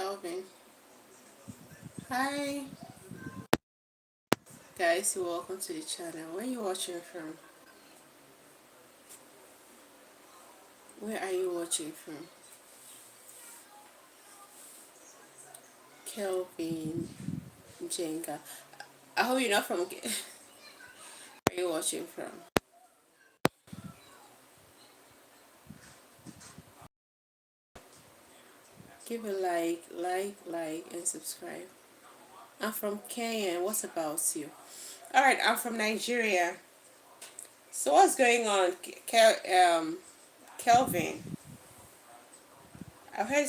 Kelvin. Hi guys, welcome to the channel. Where are you watching from? Where are you watching from? Kelvin Jenga. I hope you're not from where are you watching from? Give a like and subscribe. I'm from Kenya. What about you? Alright, I'm from Nigeria. So what's going on, Kelvin? I've heard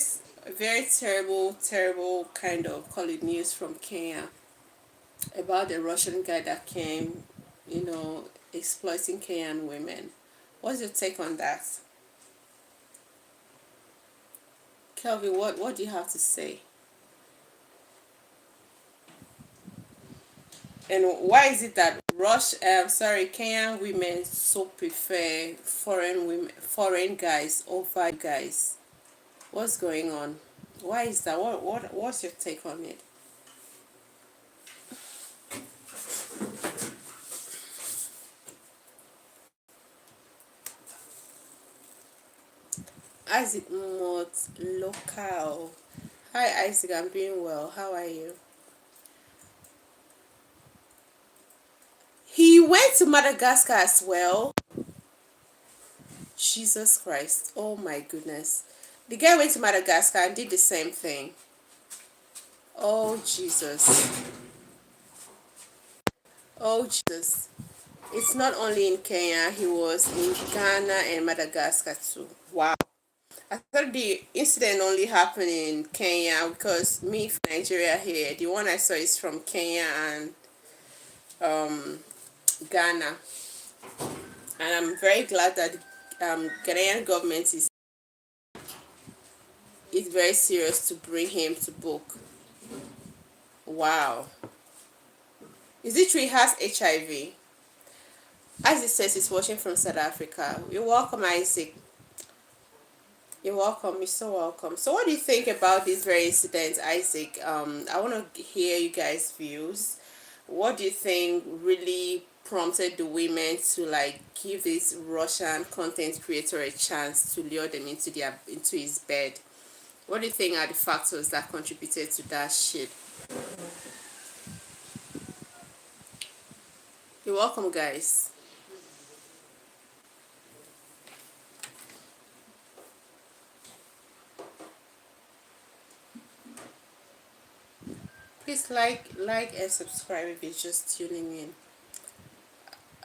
very terrible kind of call it news from Kenya about the Russian guy that came, exploiting Kenyan women. What's your take on that? Kelvin, what do you have to say? And why is it that Kenyan women so prefer foreign guys over guys? What's going on? Why is that? What's your take on it? Isaac Mott local. Hi Isaac, I'm doing well. How are you? He went to Madagascar as well. Jesus Christ. Oh my goodness. The guy went to Madagascar and did the same thing. Oh Jesus. Oh Jesus. It's not only in Kenya, he was in Ghana and Madagascar too. Wow. I thought the incident only happened in Kenya because me from Nigeria here, the one I saw is from Kenya and Ghana. And I'm very glad that Ghanaian government is very serious to bring him to book. Wow. Is it true he has HIV? Isaac says he's watching from South Africa. You're welcome, Isaac. You're welcome. You're so welcome. So what do you think about this very incident, Isaac? I want to hear you guys' views. What do you think really prompted the women to like give this Russian content creator a chance to lure them into his bed? What do you think are the factors that contributed to that shit? You're welcome, guys. Please like and subscribe if you're just tuning in.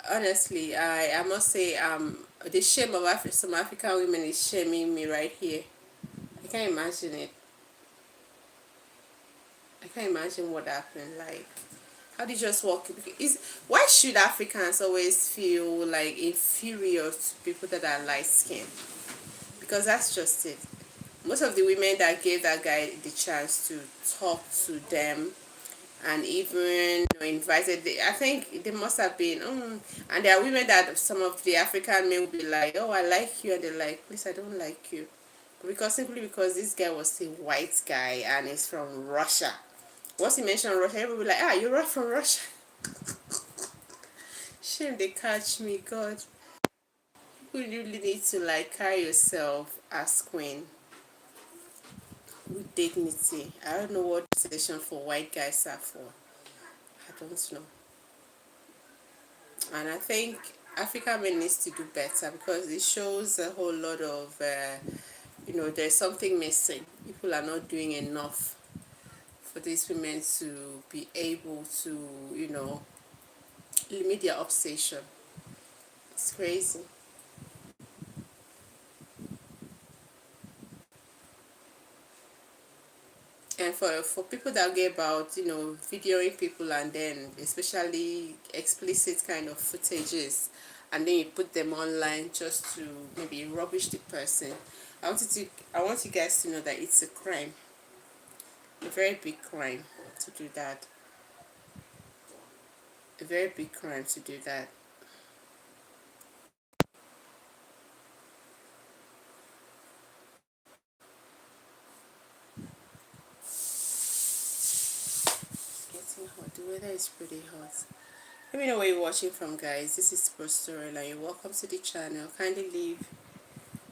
Honestly, I must say the shame of some African women is shaming me right here. I can't imagine it. I can't imagine what happened. Like, how did you just walk? Why should Africans always feel like inferior to people that are light skinned? Because that's just it. Most of the women that gave that guy the chance to talk to them and even invited I think they must have been and there are women that some of the African men will be like, oh, I like you, and they're like, please, I don't like you, because simply because this guy was a white guy and he's from Russia. Once he mentioned Russia, everybody will be like, ah, you're right, from Russia. Shame they catch me. God, you really need to like carry yourself as queen with dignity. I don't know what session for white guys are for. I don't know. And I think Africa men needs to do better because it shows a whole lot of there's something missing. People are not doing enough for these women to be able to limit their obsession. It's crazy. And for people that get about videoing people and then especially explicit kind of footages, and then you put them online just to maybe rubbish the person, I want you guys to know that it's a crime, a very big crime to do that. A very big crime to do that. getting hot. The weather is pretty hot. Let me know where you're watching from, guys. This is Prostoryline. Welcome to the channel. Kindly leave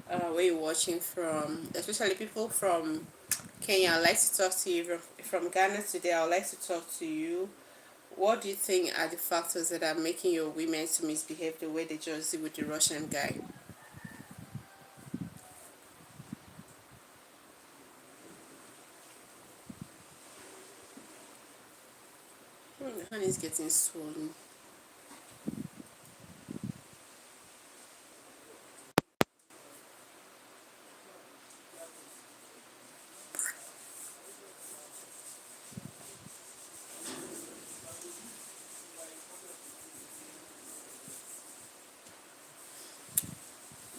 where you're watching from, especially people from Kenya. I'd like to talk to you. From Ghana today, I would like to talk to you. What do you think are the factors that are making your women to misbehave the way they just did with the Russian guy? The hand is getting swollen.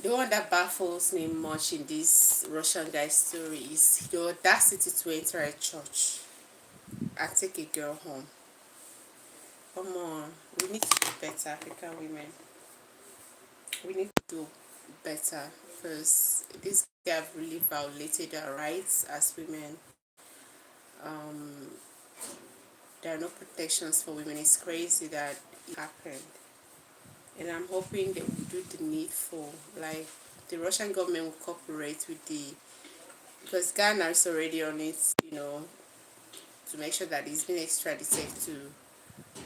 The one that baffles me much in this Russian guy story is the audacity to enter a church and take a girl home. Come on, we need to do better, African women. We need to do better because these guys have really violated our rights as women. Um, there are no protections for women. It's crazy that it happened. And I'm hoping they will do the needful. Like, the Russian government will cooperate with because Ghana is already on it, to make sure that he's been extradited to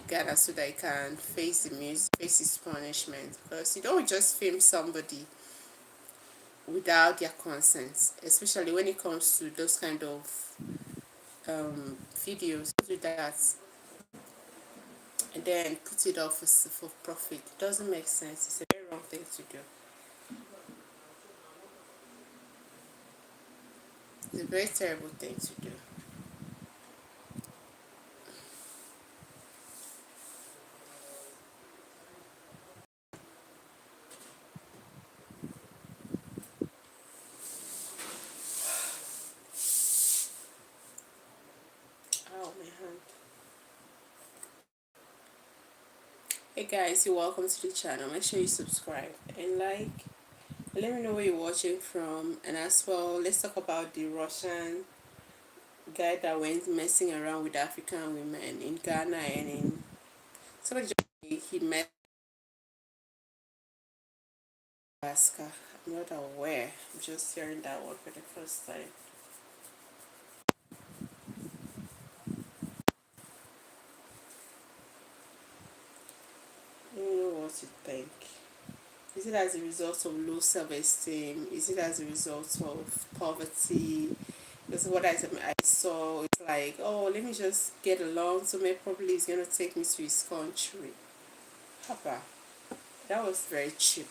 Ghana so that he can face his punishment. Because you don't just film somebody without their consent, especially when it comes to those kind of videos. Do that and then put it off for profit. It doesn't make sense. It's a very wrong thing to do. It's a very terrible thing to do. Oh, my hand. Hey guys, you're welcome to the channel. Make sure you subscribe and like. Let me know where you're watching from. And as well, let's talk about the Russian guy that went messing around with African women in Ghana and in somebody just he met Alaska. I'm not aware. I'm just hearing that word for the first time. I don't know what to think. Is it as a result of low self-esteem? Is it as a result of poverty? Because what I saw, it's like, oh, let me just get along. So maybe probably he's going to take me to his country. Papa, that was very cheap.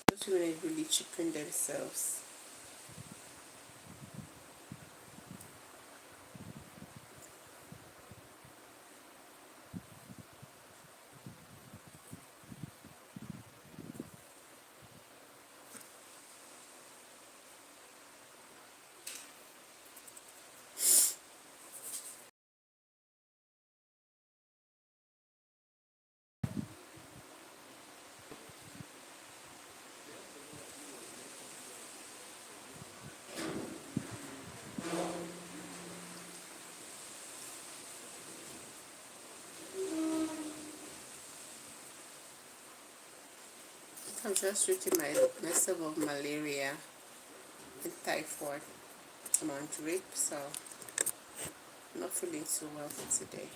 Those women really cheapen themselves. I'm just treating myself of malaria and typhoid. I'm on drip, so I'm not feeling too well for today.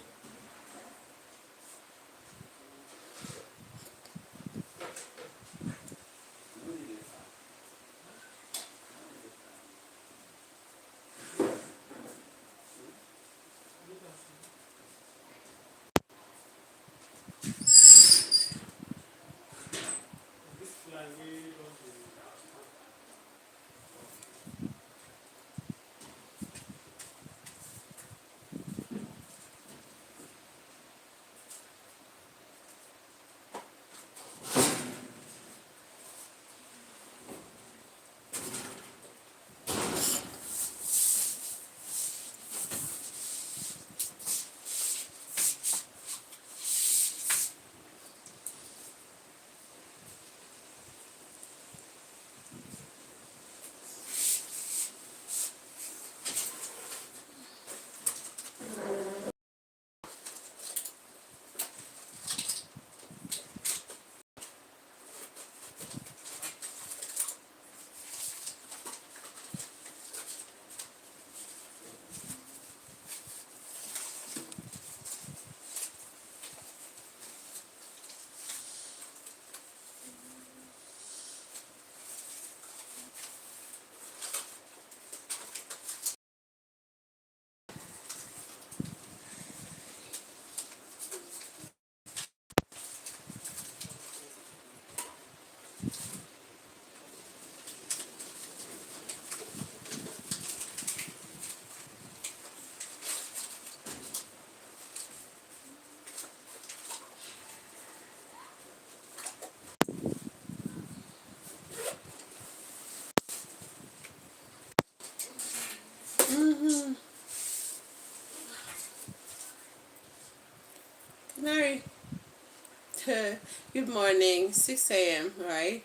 Good morning, 6 a.m., right?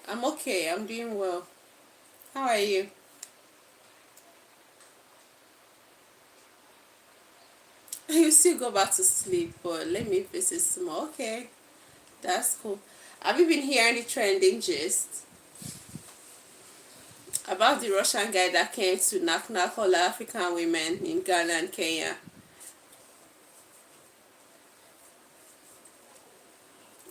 I'm okay, I'm doing well. How are you? You still go back to sleep, but let me visit small. Okay, that's cool. Have you been hearing the trending gist about the Russian guy that came to knock all African women in Ghana and Kenya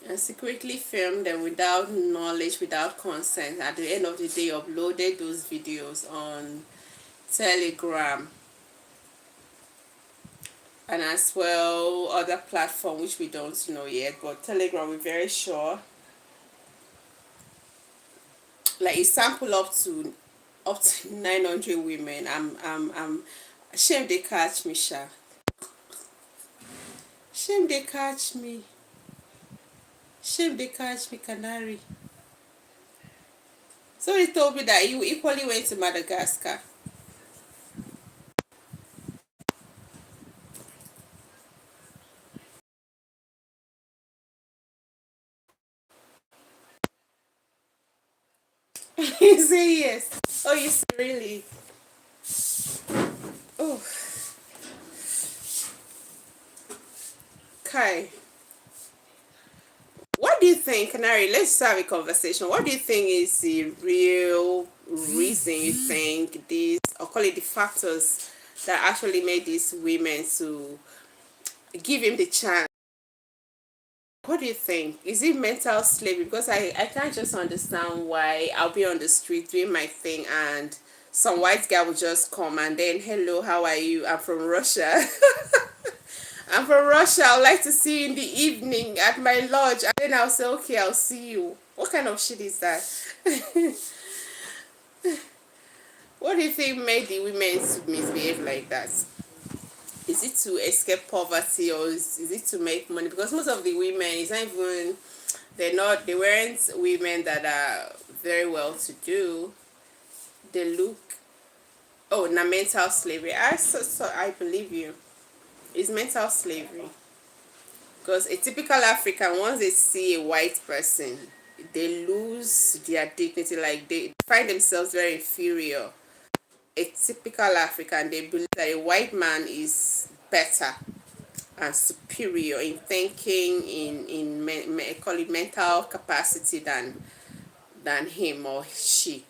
and secretly filmed them without knowledge, without consent? At the end of the day, uploaded those videos on Telegram and as well other platform which we don't know yet, but Telegram we're very sure. Like a sample up to 900 women. I'm shame they catch me, sha. Shame they catch me. Shame they catch me, Canary. So he told me that you equally went to Madagascar. You say yes. Oh, you say really? Oh, Kai. What do you think, Canary? Let's have a conversation. What do you think is the real reason you think these, or call it the factors that actually made these women to give him the chance? What do you think? Is it mental slavery? Because I can't just understand why I'll be on the street doing my thing and some white guy will just come and then, hello, how are you? I'm from Russia. I'm from Russia. I'd like to see you in the evening at my lodge. And then I'll say, okay, I'll see you. What kind of shit is that? What do you think made the women to misbehave like that? Is it to escape poverty or is it to make money? Because most of the women, it's not even, they weren't women that are very well to do. They look, oh, na mental slavery. I believe you. It's mental slavery. Because a typical African, once they see a white person, they lose their dignity. Like they find themselves very inferior. A typical African, they believe that a white man is better and superior in thinking, call it mental capacity than him or she,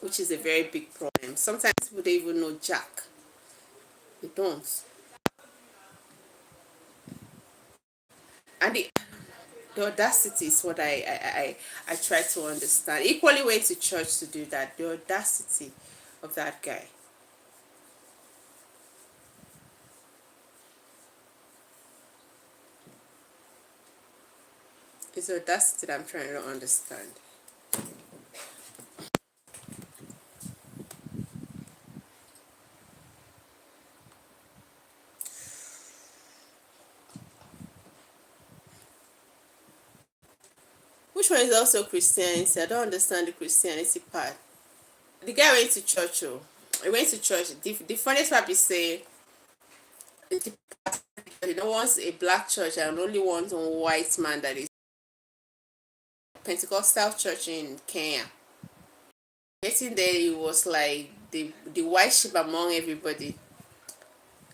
which is a very big problem. Sometimes people don't even know Jack. They don't. And the audacity is what I try to understand. Equally went to church to do that. The audacity of that guy. It's the audacity that I'm trying to understand. Which one is also Christianity? I don't understand the Christianity part. The guy went to church, oh. He went to church. The funniest part is say, you know, wants a black church and only wants one white man that is Pentecostal church in Kenya. Getting there, it was like the white sheep among everybody.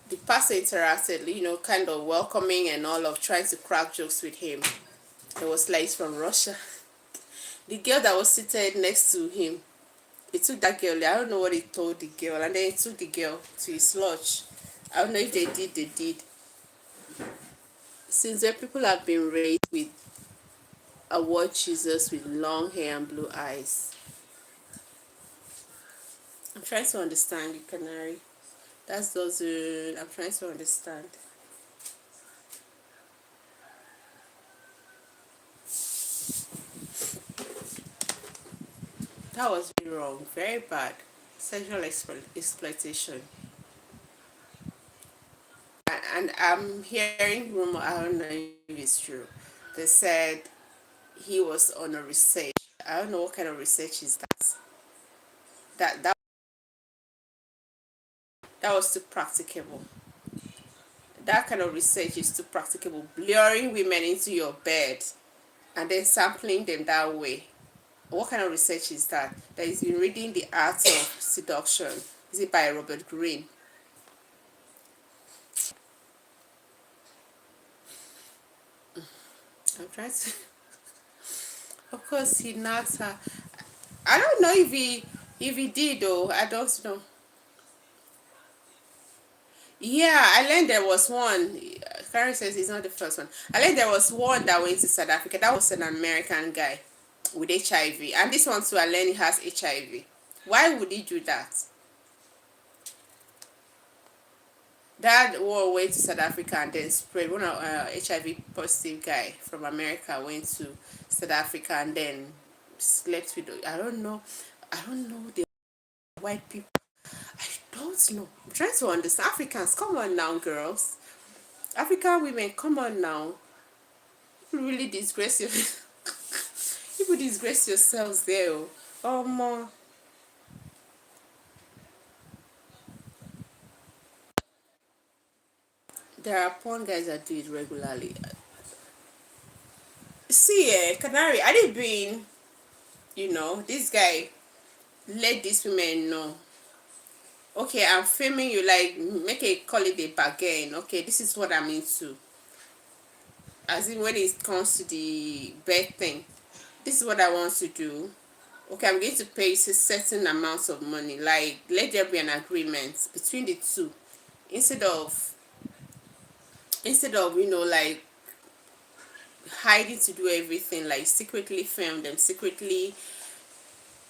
The pastor interacted, kind of welcoming and all of trying to crack jokes with him. It was like he's from Russia. The girl that was seated next to him, he took that girl. I don't know what he told the girl, and then he took the girl to his lodge. I don't know if they did. Since then, people have been raised with a white Jesus with long hair and blue eyes. I'm trying to understand you, Canary. That's those. I'm trying to understand. That was very wrong, very bad. Sexual exploitation. And I'm hearing rumor. I don't know if it's true. They said he was on a research. I don't know what kind of research is that. That was too practicable. That kind of research is too practicable. Luring women into your bed and then sampling them that way. What kind of research is that? That is been reading The Art of Seduction. Is it by Robert Greene? I'm trying to. Of course, he knocked her. I don't know if he did though. I don't know. Yeah, I learned there was one. Karen says he's not the first one. I learned there was one that went to South Africa. That was an American guy with HIV, and this one too. I learned he has HIV. Why would he do that? That war went to South Africa and then spread. One of HIV positive guy from America went to South Africa and then slept with. I don't know. I don't know the white people. I don't know. I'm trying to understand. Africans, come on now, girls. African women, come on now. You really disgrace your. You disgrace yourselves there. Oh, more. There are porn guys that do it regularly. See, Canary, I didn't been. This guy let these women know. Okay, I'm filming you, like, make a call it a bargain. Okay, this is what I'm into. As in, when it comes to the bed thing, this is what I want to do. Okay, I'm going to pay you a certain amount of money. Like, let there be an agreement between the two. Instead of, like, hiding to do everything, like, secretly film them, secretly,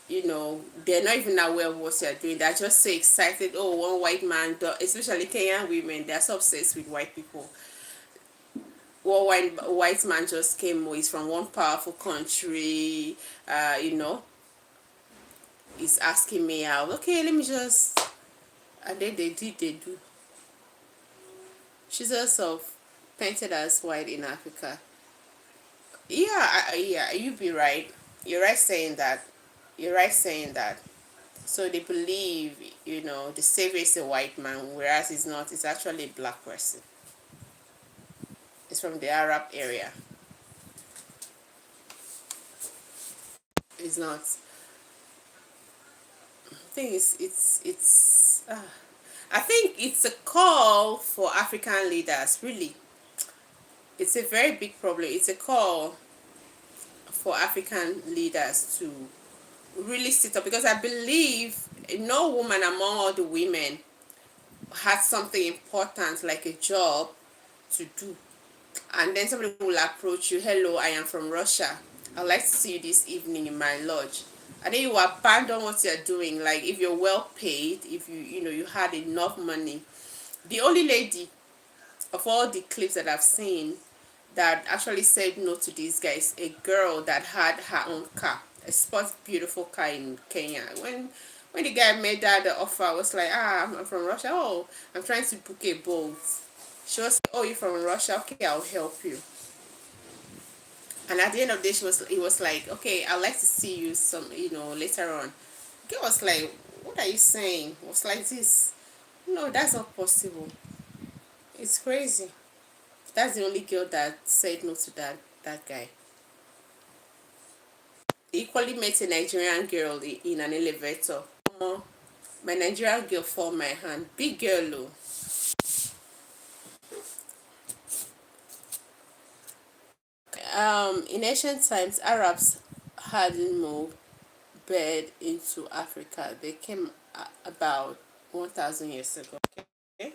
they're not even aware of what they're doing. They're just so excited. Oh, one white man, especially Kenyan women, they're so obsessed with white people. One white man just came. He's from one powerful country. uh you know he's asking me out. Okay, let me just. And then they do. She's also painted as white in Africa. Yeah, yeah, you be right. You're right saying that. You're right saying that. So they believe, the savior is a white man, whereas it's not. It's actually a black person. It's from the Arab area. It's not. I think I think it's a call for African leaders. Really, it's a very big problem. It's a call for African leaders to really sit up, because I believe no woman among all the women has something important like a job to do, and then somebody will approach you. Hello, I am from Russia. I'd like to see you this evening in my lodge. And then you abandon what you're doing. Like, if you're well paid, if you had enough money. The only lady of all the clips that I've seen that actually said no to these guys, a girl that had her own car, a sports beautiful car in Kenya. When the guy made her the offer, I was like, I'm from Russia. Oh, I'm trying to book a boat. She was, oh, you're from Russia? Okay, I'll help you. And at the end of the day, he was like, okay, I'd like to see you later on. The girl was like, what are you saying? It was like this. No, that's not possible. It's crazy. That's the only girl that said no to that guy. He equally met a Nigerian girl in an elevator. My Nigerian girl fall my hand. Big girl, though. In ancient times, Arabs hadn't moved bird into Africa. They came about 1,000 years ago. Okay.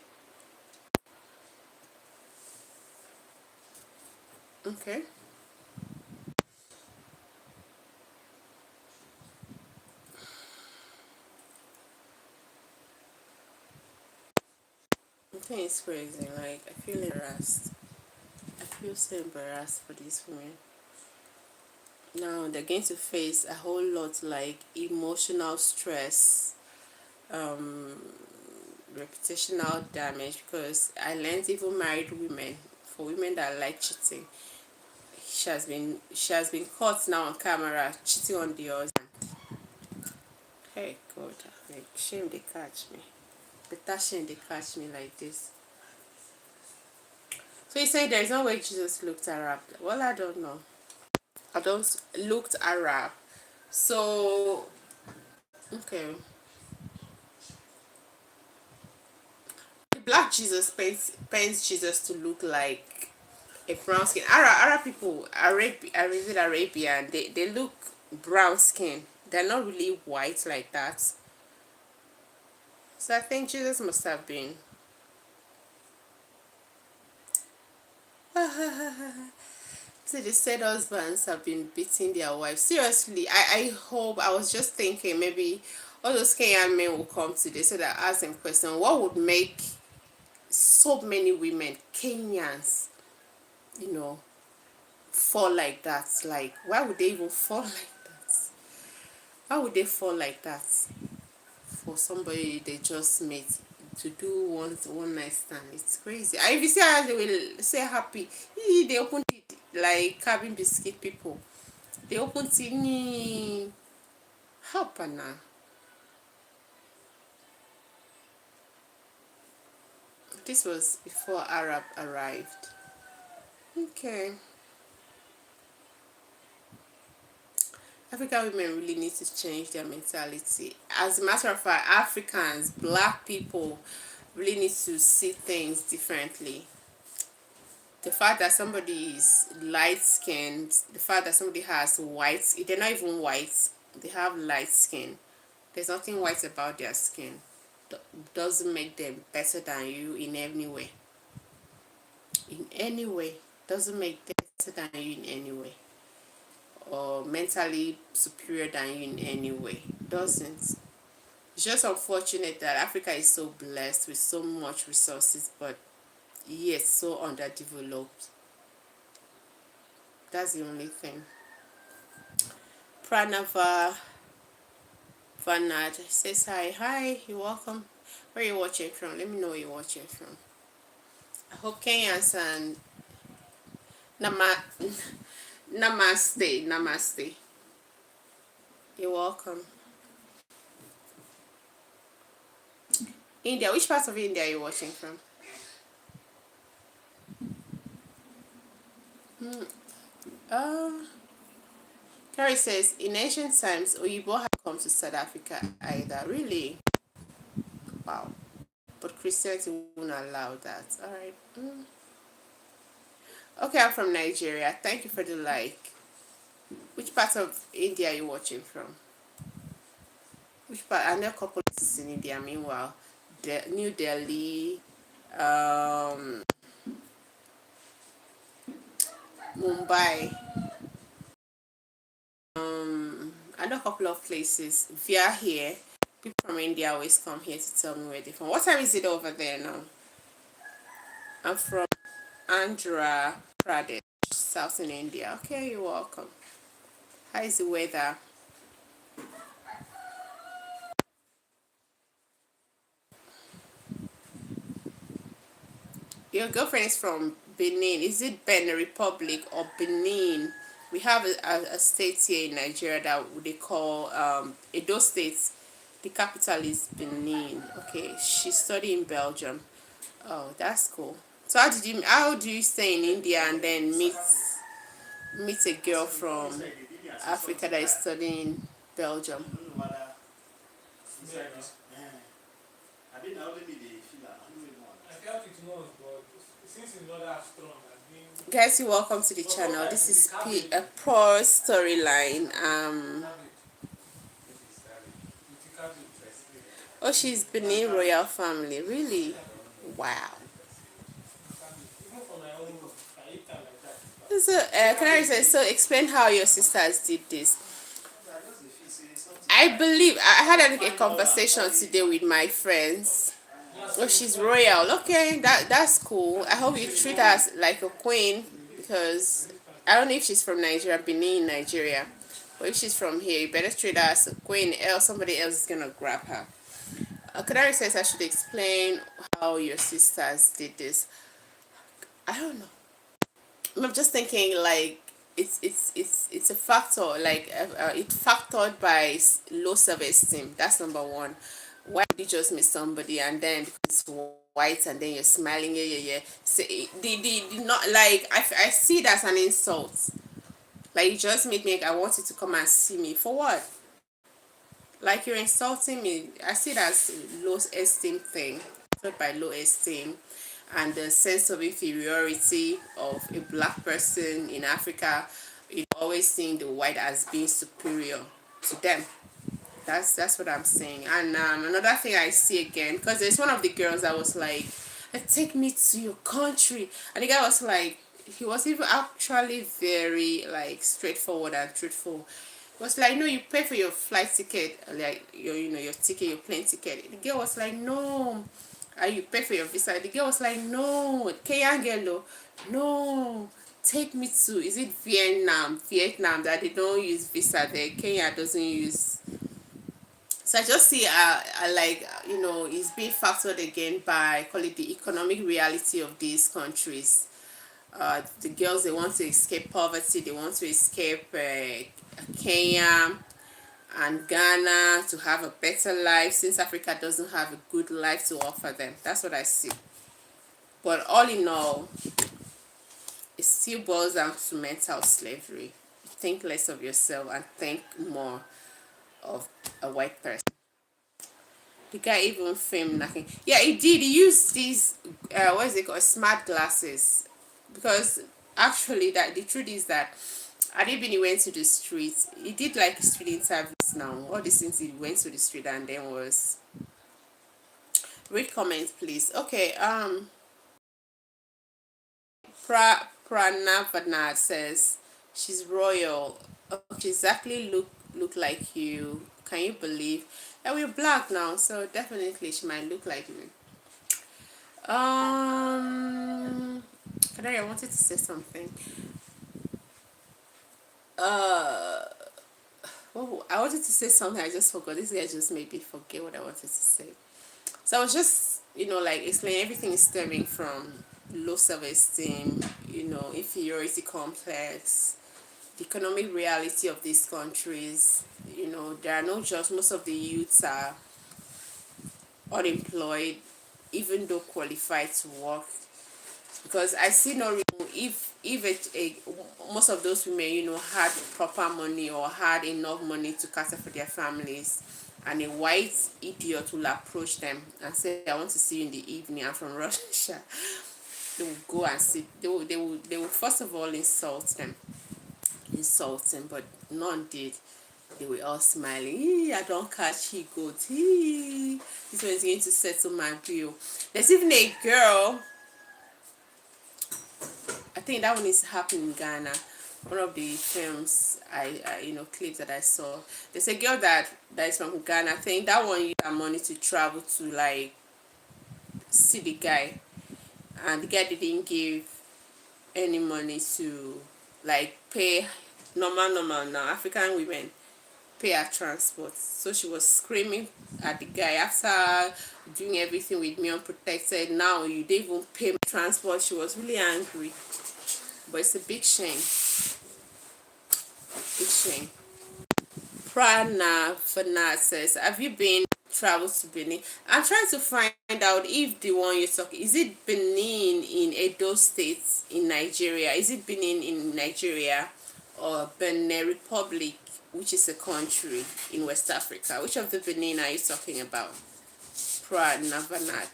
Okay. I think it's crazy. Like, I feel embarrassed. I feel so embarrassed for these women. Now they're going to face a whole lot, like emotional stress, um, reputational damage. Because I learned even married women, for women that like cheating, she has been caught now on camera cheating on the husband. Hey God, like, shame they catch me. Better shame they catch me like this. So you say there's no way Jesus looked Arab. Well, I don't know. I don't looked Arab. So okay, the black Jesus paints Jesus to look like a brown skin. Arab people, Arabian, they look brown skin. They're not really white like that. So I think Jesus must have been. See, the said husbands have been beating their wives. Seriously, I hope, I was just thinking maybe all those Kenyan men will come today so that I ask them question, what would make so many women, Kenyans, you know, fall like that? Like, why would they even fall like that? Why would they fall like that for somebody they just met to do one night stand? It's crazy. And if you see how they will say happy, they open it like cabin biscuit people. They open tini hapana. This was before Arab arrived. Okay. African women really need to change their mentality. As a matter of fact, Africans, black people, really need to see things differently. The fact that somebody is light skinned, the fact that somebody has white, they're not even white, they have light skin. There's nothing white about their skin. Doesn't make them better than you in any way. In any way. Doesn't make them better than you in any way. Or mentally superior than you in any way. Doesn't. It's just unfortunate that Africa is so blessed with so much resources, but yet so underdeveloped. That's the only thing. Pranava Vanad says hi. Hi, you're welcome. Where are you watching from? Let me know where you're watching from. I hope Kenyans and Nama, Namaste. Namaste. You're welcome. India. Which part of India are you watching from? Carrie says, in ancient times, Oyibo had come to South Africa either. Really? Wow. But Christianity won't allow that. Alright. Okay, I'm from Nigeria. Thank you for the like. Which part of India are you watching from? Which part? I know a couple of places in India. Meanwhile, New Delhi, um, Mumbai. I know a couple of places. Via here, people from India always come here to tell me where they're from. What time is it over there now? I'm from Andhra Pradesh, southern India. Okay, you're welcome. How is the weather? Your girlfriend is from Benin. Is it Benin Republic or Benin? We have a state here in Nigeria that they call Edo State. The capital is Benin. Okay, she studied in Belgium. Oh, that's cool. So how do you stay in India and then meet a girl from Africa that is studying Belgium? Guys, you're welcome to the channel. This is a Prostoryline. Oh, she's Benin royal family. Really? Wow. So, can I say, so explain how your sisters did this. I believe I had a conversation today with my friends. Oh, she's royal. Okay, that's cool. I hope you treat her as like a queen, because I don't know if she's from Nigeria, Benin, Nigeria. But if she's from here, you better treat her as a queen, else somebody else is gonna grab her. Kadari says I should explain how your sisters did this. I don't know. I'm just thinking like it's a factor, like it factored by low self-esteem. That's number one. Why did you just meet somebody and then because it's white and then you're smiling, yeah, yeah, yeah. Say the not like I see it as an insult. Like you just made me. I want you to come and see me for what? Like you're insulting me. I see it as low esteem thing, followed by low esteem, and the sense of inferiority of a black person in Africa. You always seeing the white as being superior to them. That's what I'm saying. And another thing I see again, because there's one of the girls that was like, take me to your country," and the guy was like, he was even actually very like straightforward and truthful. He was like, "No, you pay for your flight ticket, like your ticket, your plane ticket." The girl was like, "No." "And you pay for your visa?" The girl was like, "No." Kenyan girl, "No, take me to, is it Vietnam that they don't use visa there. Kenya doesn't use." So I just see, like, it's being factored again by, call it, the economic reality of these countries. The girls, they want to escape poverty, they want to escape Kenya and Ghana to have a better life, since Africa doesn't have a good life to offer them. That's what I see. But all in all, it still boils down to mental slavery. Think less of yourself and think more of a white person. The guy even filmed nothing. Yeah, he did. He used these, what is it called, smart glasses, because actually, that the truth is that Adibini he went to the street. He did like street interviews now. All these things, he went to the street and then was. Read comments, please. Okay. Pranavana says she's royal. Oh, she exactly look like you. Can you believe? Yeah, we're black now, so definitely she might look like me. Kadari, I wanted to say something. Uh, I wanted to say something. I just forgot. This guy just made me forget what I wanted to say. So I was just, like explaining everything is stemming from low self-esteem, inferiority complex, the economic reality of these countries. There are no jobs. Most of the youths are unemployed, even though qualified to work. Because I see no reason, if most of those women had proper money or had enough money to cater for their families, and a white idiot will approach them and say, "I want to see you in the evening, I'm from Russia," they will go and sit. They will first of all insult them, but none did. They were all smiling. I don't catch he goat. This one is going to settle my bill. There's even a girl, I think that one is happening in Ghana. One of the films clips that I saw. There's a girl that is from Ghana. I think that one used her money to travel to like see the guy, and the guy didn't give any money to like pay normal now African women pay her transport. So she was screaming at the guy, "After doing everything with me unprotected, now you didn't even pay my transport." She was really angry. But it's a big shame. Big shame. Prana Fanat says, "Have you been traveled to Benin?" I'm trying to find out if the one you're talking, is it Benin in Edo State in Nigeria? Is it Benin in Nigeria, or Benin Republic, which is a country in West Africa? Which of the Benin are you talking about? Prana Fanat.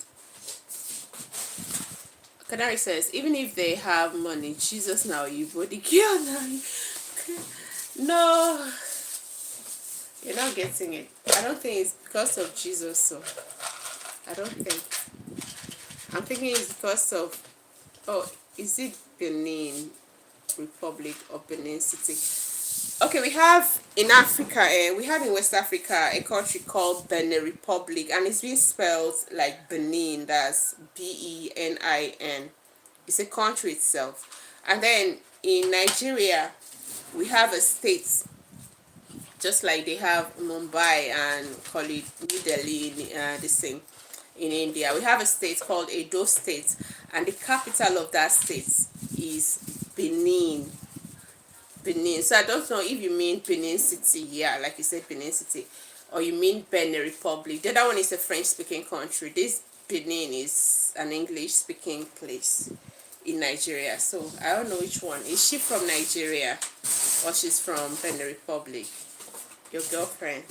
Canary says, "Even if they have money, Jesus now you body girl now." No, you're not getting it. I don't think it's because of Jesus, so I don't think. I'm thinking it's because of, oh, is it Benin Republic or Benin City? Okay, we have in Africa, we have in West Africa a country called Benin Republic, and it's being spelled like Benin. That's Benin. It's a country itself. And then in Nigeria, we have a state, just like they have Mumbai and call it New Delhi in the same in India. We have a state called Edo State, and the capital of that state is Benin. Benin. So I don't know if you mean Benin City, yeah, like you said, Benin City, or you mean Benin Republic. The other one is a French-speaking country. This Benin is an English speaking place in Nigeria. So I don't know which one. Is she from Nigeria or she's from Benin Republic? Your girlfriend.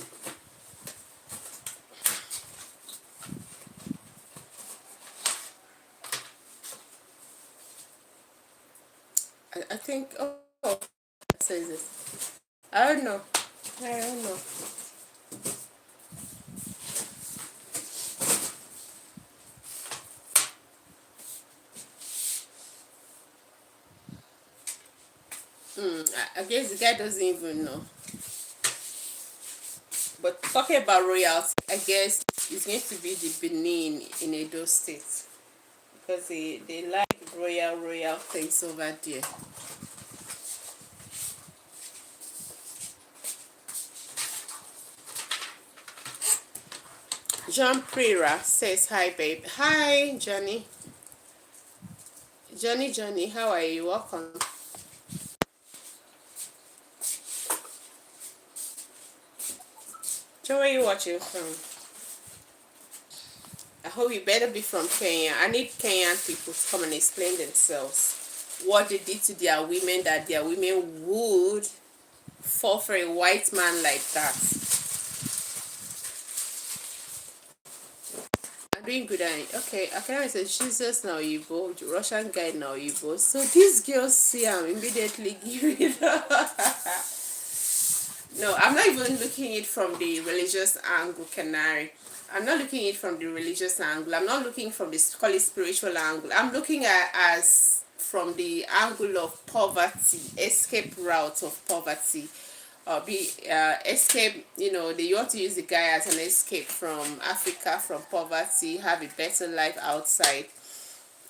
I think, oh, it says this. I don't know. I don't know. I guess the guy doesn't even know. But talking about royalty, I guess it's going to be the Benin in Edo State. Because they like royal things over there. John Prera says hi, babe. Hi, Johnny. Johnny, how are you? Welcome. John, where are you watching from? I hope you better be from Kenya. I need Kenyan people to come and explain themselves what they did to their women, that their women would fall for a white man like that. I'm doing good. Okay, I can say Jesus now Igbo, Russian guy now Igbo. So these girls see I'm immediately give it up. No, I'm not even looking it from the religious angle, Canary. I'm not looking it from the religious angle. I'm not looking from the call it spiritual angle. I'm looking at as from the angle of poverty, escape route of poverty. Be escape, they want to use the guy as an escape from Africa, from poverty, have a better life outside.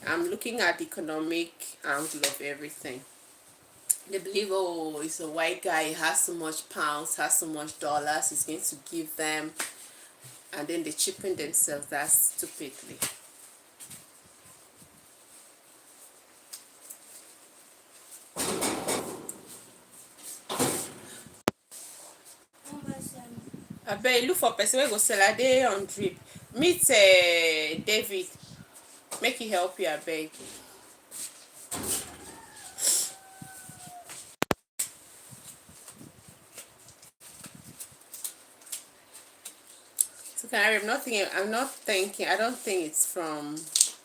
I'm looking at the economic angle of everything. They believe, oh, it's a white guy, he has so much pounds, has so much dollars, he's going to give them, and then they cheapen themselves that stupidly. I bet look for person wey go sell a day on drip. Meet David, make he help you, I beg. So can I? I'm not thinking. I don't think it's from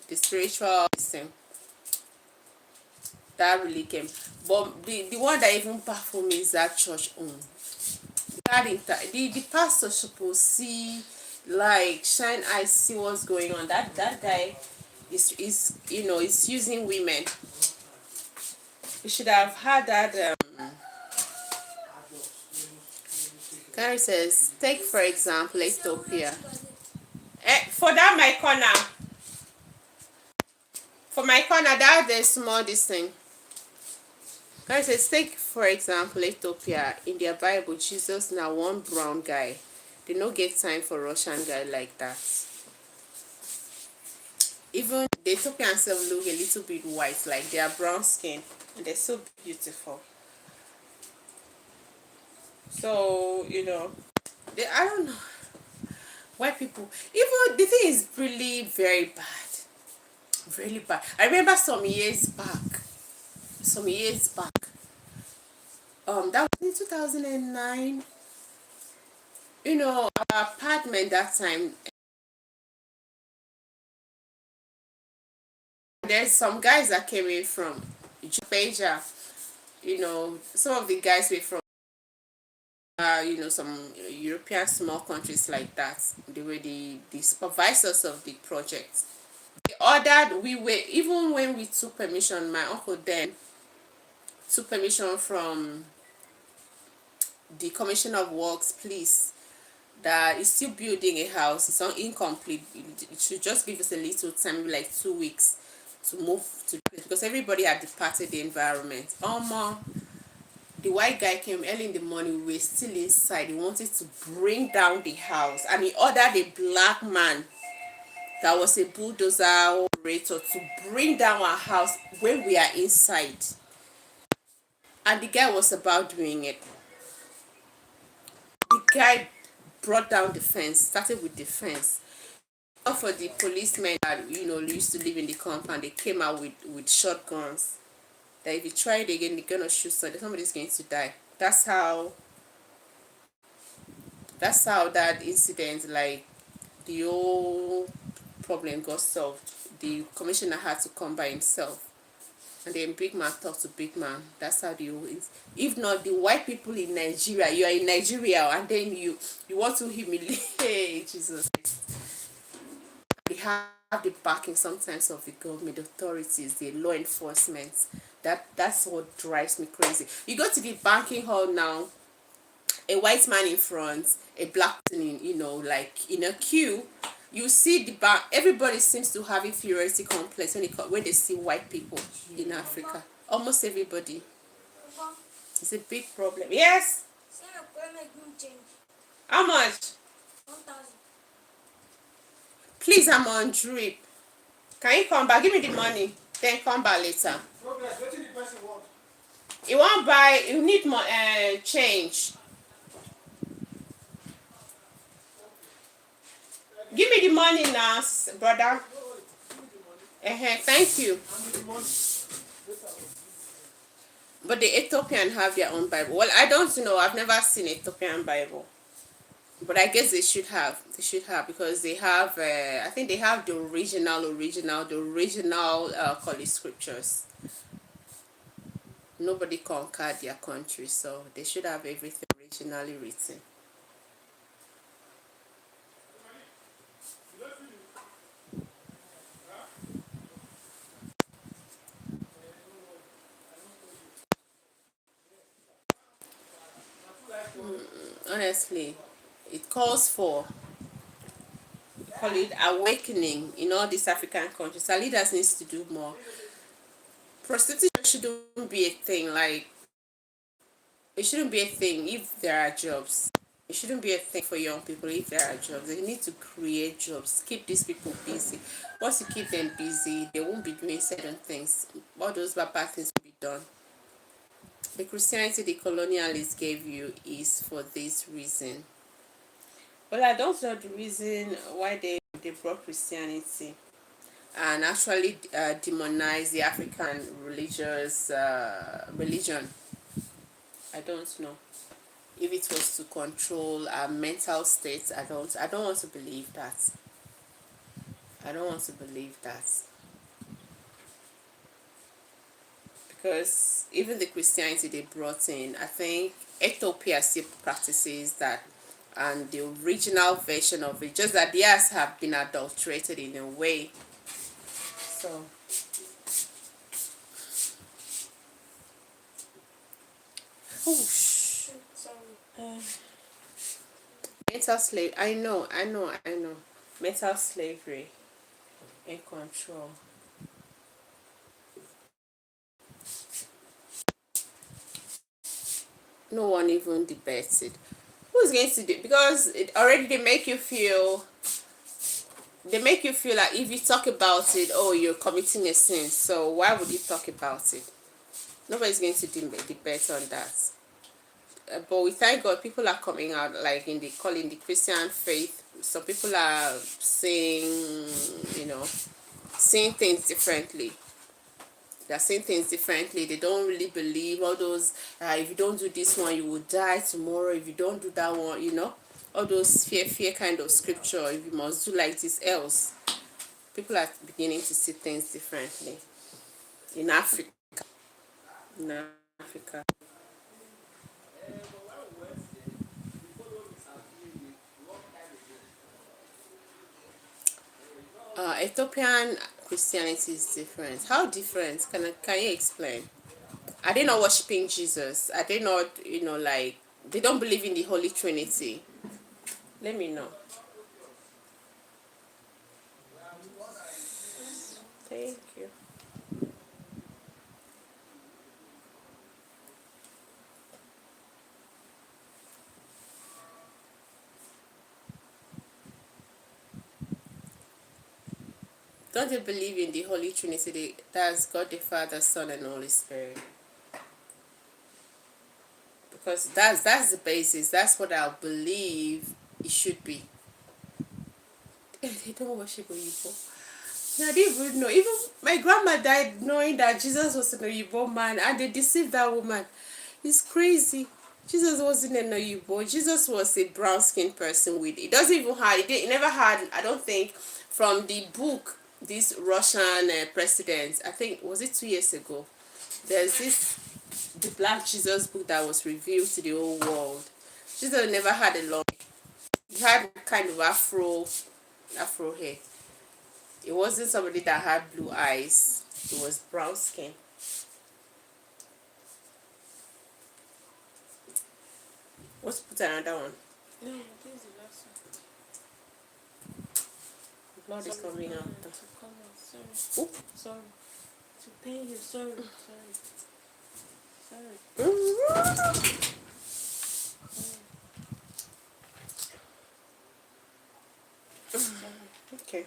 the spiritual system that really came. But the one that even baffled me is that church own. The pastor supposed see, like, shine eyes, see what's going on. That guy is is using women. You should have had that. Gary says, take for example Ethiopia. For that my corner, that there's small this thing. Gary says, take for example Ethiopia. In their Bible, Jesus now one brown guy. They no get time for Russian guy like that. Even the Ethiopians self look a little bit white, like they are brown skin, and they're so beautiful. So I don't know. White people, even the thing is really very bad, really bad. I remember some years back, that was in 2009. Our apartment that time, there's some guys that came in from Japan. Some of the guys were from some European small countries like that. They were the supervisors of the project. They ordered, we were, even when we took permission, my uncle then took permission from the Commissioner of Works, please, that is still building a house. It's incomplete. It should just give us a little time, like 2 weeks, to move to the place because everybody had departed the environment. The white guy came early in the morning. We were still inside. He wanted to bring down the house, and he ordered a black man that was a bulldozer operator to bring down our house when we are inside. And the guy was about doing it. The guy brought down the fence, started with the fence. for the policemen that used to live in the compound, they came out with shotguns. That if you try it again, they're gonna shoot somebody's going to die. That's how that incident, like the whole problem got solved. The commissioner had to come by himself, and then big man talk to big man. That's how the whole is. If not, the white people in Nigeria, you are in Nigeria, and then you want to humiliate. Hey, Jesus. They have the backing sometimes of the government authorities, the law enforcement. That's what drives me crazy. You go to the banking hall now, a white man in front, a black person in, like in a queue. You see the bank. Everybody seems to have inferiority complex when they see white people in Africa. Almost everybody. It's a big problem. Yes. How much? 1,000. Please, I'm on drip. Can you come back? Give me the money. Then come back later. Progress. What do the person want? You want buy? You need more change. Give me the money now, brother. Thank you. But the Ethiopian have their own Bible. Well, I don't know. I've never seen Ethiopian Bible. But I guess they should have. They should have, because they have. I think they have the original Holy Scriptures. Nobody conquered their country, so they should have everything originally written. Honestly, it calls for, call it awakening in all these African countries. Our leaders needs to do more. Prostitution shouldn't be a thing. Like, it shouldn't be a thing if there are jobs. It shouldn't be a thing for young people if there are jobs. They need to create jobs. Keep these people busy. Once you keep them busy, they won't be doing certain things. All those bad things will be done. The Christianity the colonialists gave you is for this reason. Well, I don't know the reason why they brought Christianity and actually demonize the African religion. I don't know. If it was to control our mental states, I don't want to believe that. I don't want to believe that. Because even the Christianity they brought in, I think Ethiopia still practices that, and the original version of it, just that theirs have been adulterated in a way. So mental slave. I know. Mental slavery and control. No one even debates it. Who's going to do? Because it already they make you feel. They make you feel like if you talk about it, oh, you're committing a sin. So why would you talk about it? Nobody's going to debate on that. But we thank God, people are coming out, like in the Christian faith. Some people are saying, seeing things differently. They're saying things differently. They don't really believe all those. If you don't do this one, you will die tomorrow. If you don't do that one, all those fear kind of scripture. If you must do like this, else. People are beginning to see things differently in Africa. In Africa. Ethiopian Christianity is different. How different? Can you explain? Are they not worshiping Jesus? Are they not, like, they don't believe in the Holy Trinity? Let me know. Thank you. Don't they believe in the Holy Trinity? That's God the Father, Son, and Holy Spirit. Because that's the basis. That's what I believe it should be. They don't worship Oyibo. I didn't even know. Even my grandma died knowing that Jesus was an Oyibo man, and they deceived that woman. It's crazy. Jesus wasn't an Oyibo. Jesus was a brown skinned person with it. Doesn't even have it never had, I don't think, from the book, this Russian president, I think, was it 2 years ago? There's this, the Black Jesus book that was revealed to the whole world. Jesus never had a long, he had kind of afro hair. It wasn't somebody that had blue eyes. It was brown skin. Let's put another one. No, this is the last one. Blood is coming out. To come out. Sorry. Oop. Sorry. To pain you. Sorry. Sorry. Okay.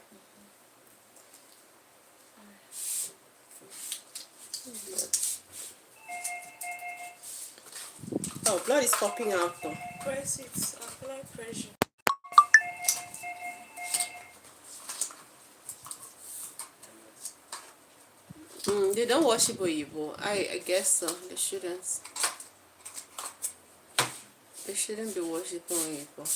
Oh, blood is popping out though. Press it. Apply pressure. They don't worship Oyibo. I guess so. They shouldn't. They shouldn't be worshiping Oyibo.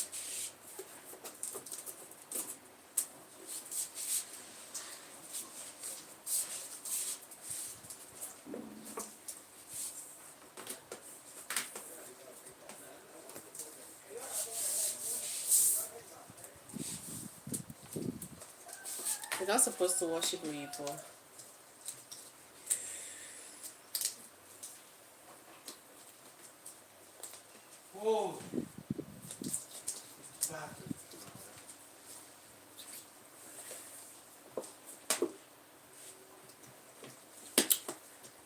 They're not supposed to worship Oyibo. Oh.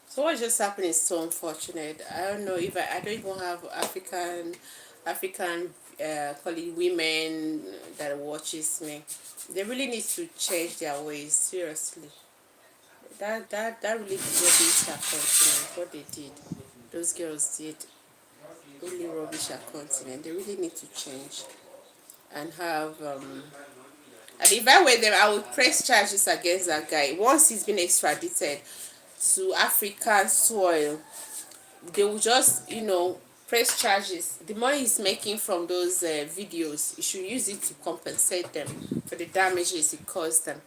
So what just happened is so unfortunate. I don't know if I don't even have African colleague women that watches me. They really need to change their ways, seriously. That really rubbish our continent. What they did, those girls did, really rubbish our continent. They really need to change and have and if I were them, I would press charges against that guy. Once he's been extradited to African soil, they will just, press charges. The money he's making from those videos, he should use it to compensate them for the damages it caused them.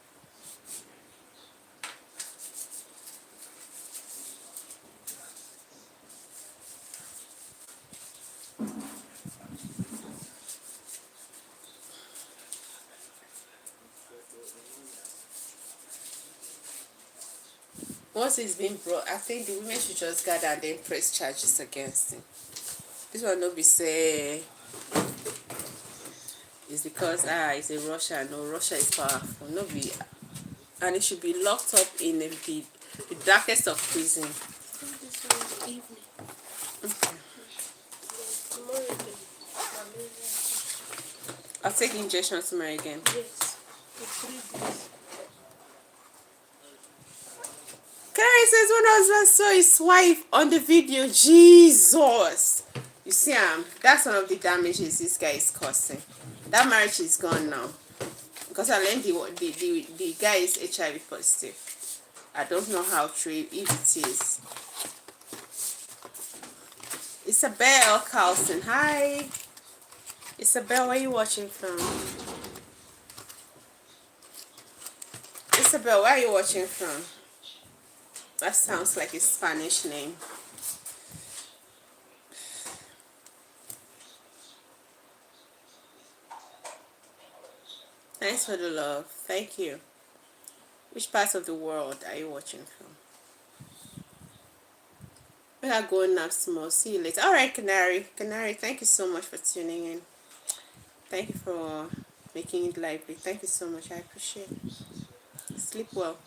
Once he's been brought, I think the women should just gather and then press charges against him. This one no be say it's because it's a Russia. No, Russia is powerful. No be, and it should be locked up in the darkest of prison. I think this one is the evening. Okay. Tomorrow the malaria. I'll take injection tomorrow again. Yes. For 3 days. Clary says one husband saw his wife on the video. Jesus. You see, that's one of the damages this guy is causing. That marriage is gone now. Because I learned the guy is HIV positive. I don't know how true, if it is. Isabel Carlson, hi. Isabel, where are you watching from? Isabel, where are you watching from? That sounds like a Spanish name. Thanks for the love. Thank you. Which part of the world are you watching from? We are going now small. See you later. Alright, Canary. Canary, thank you so much for tuning in. Thank you for making it lively. Thank you so much. I appreciate it. Sleep well.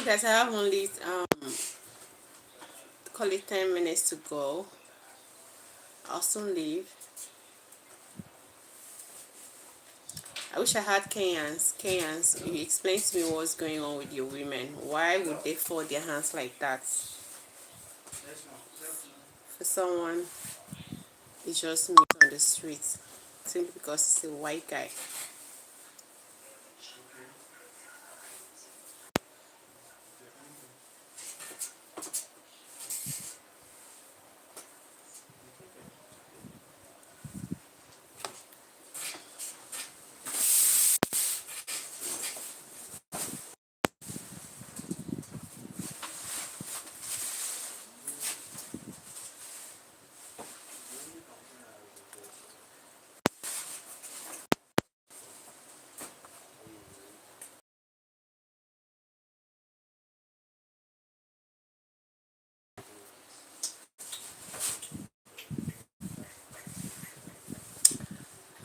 guys, I have only call it 10 minutes to go. I'll soon leave. I wish I had Kenyans. Kenyans, you explain to me what's going on with your women. Why would they fold their hands like that? For someone, he just meet on the street simply because he's a white guy.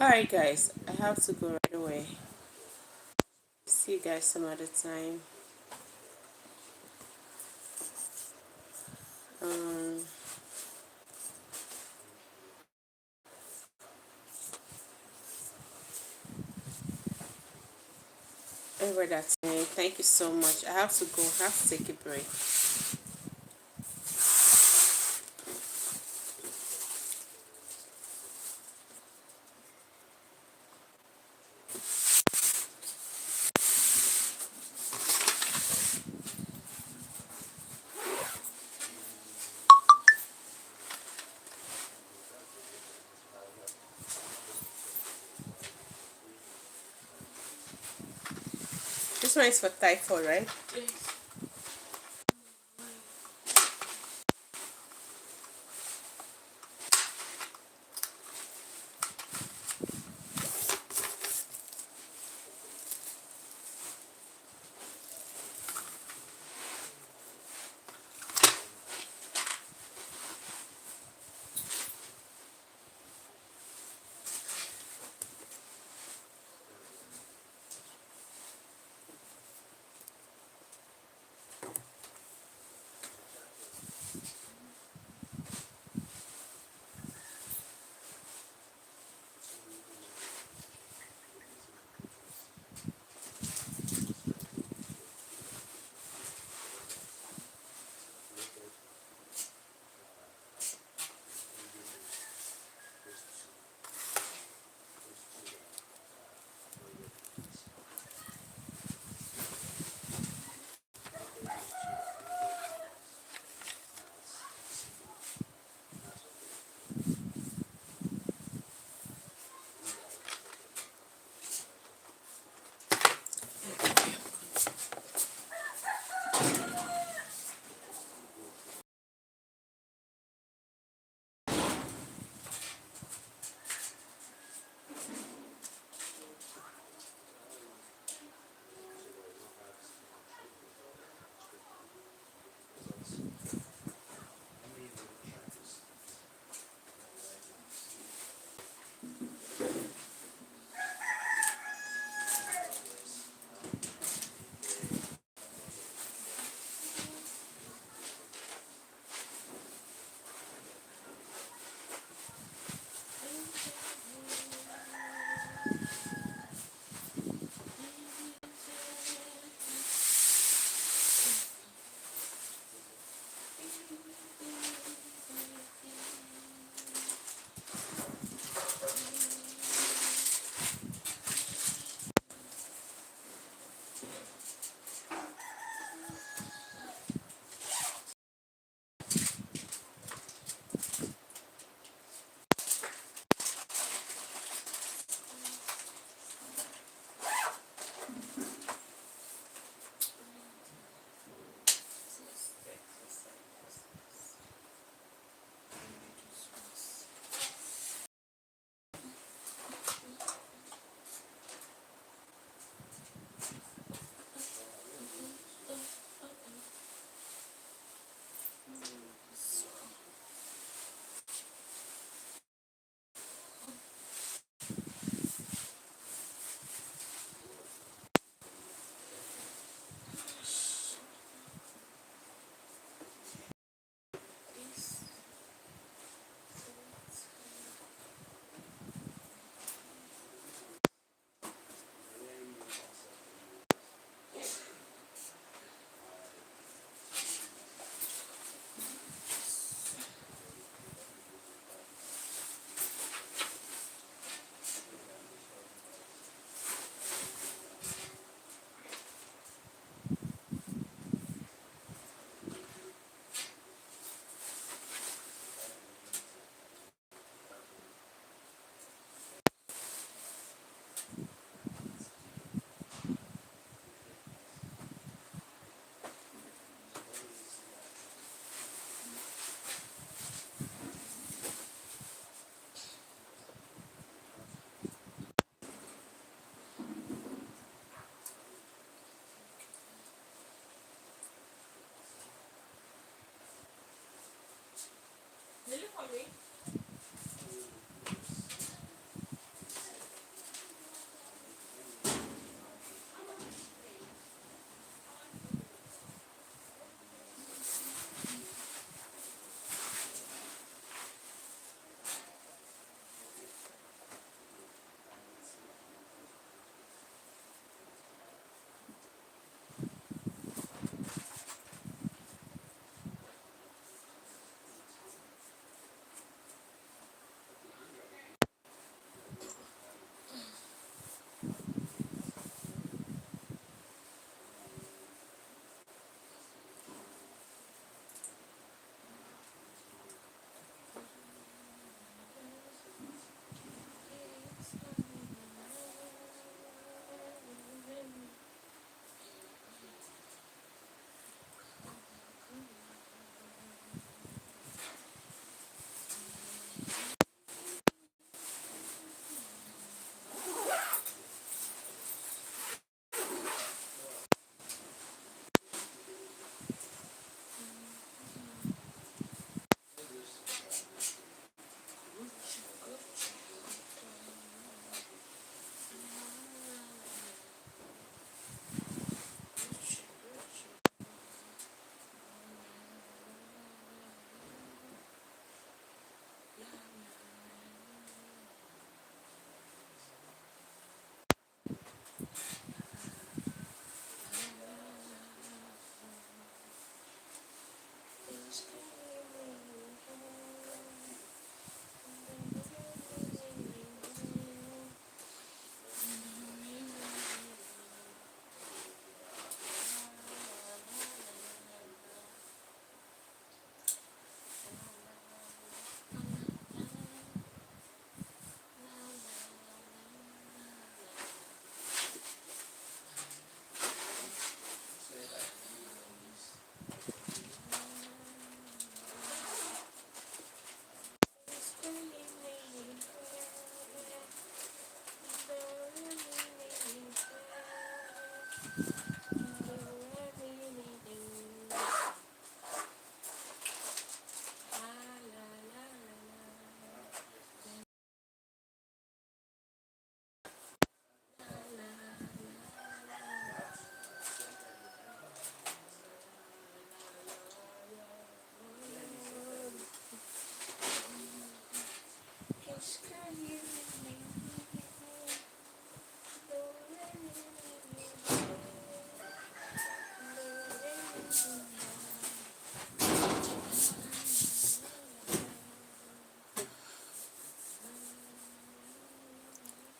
Alright guys, I have to go right away. See you guys some other time. Um, Everybody that's me, thank you so much. I have to go. I have to take a break. This one is for typhoid, right? Yes.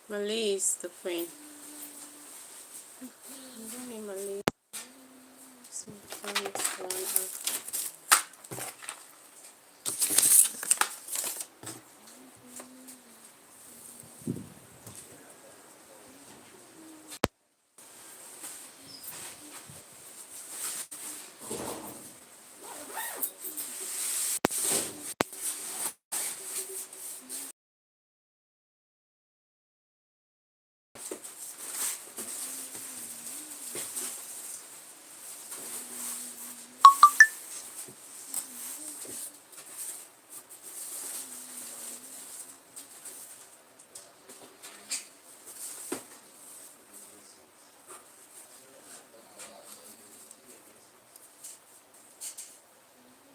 Release the queen.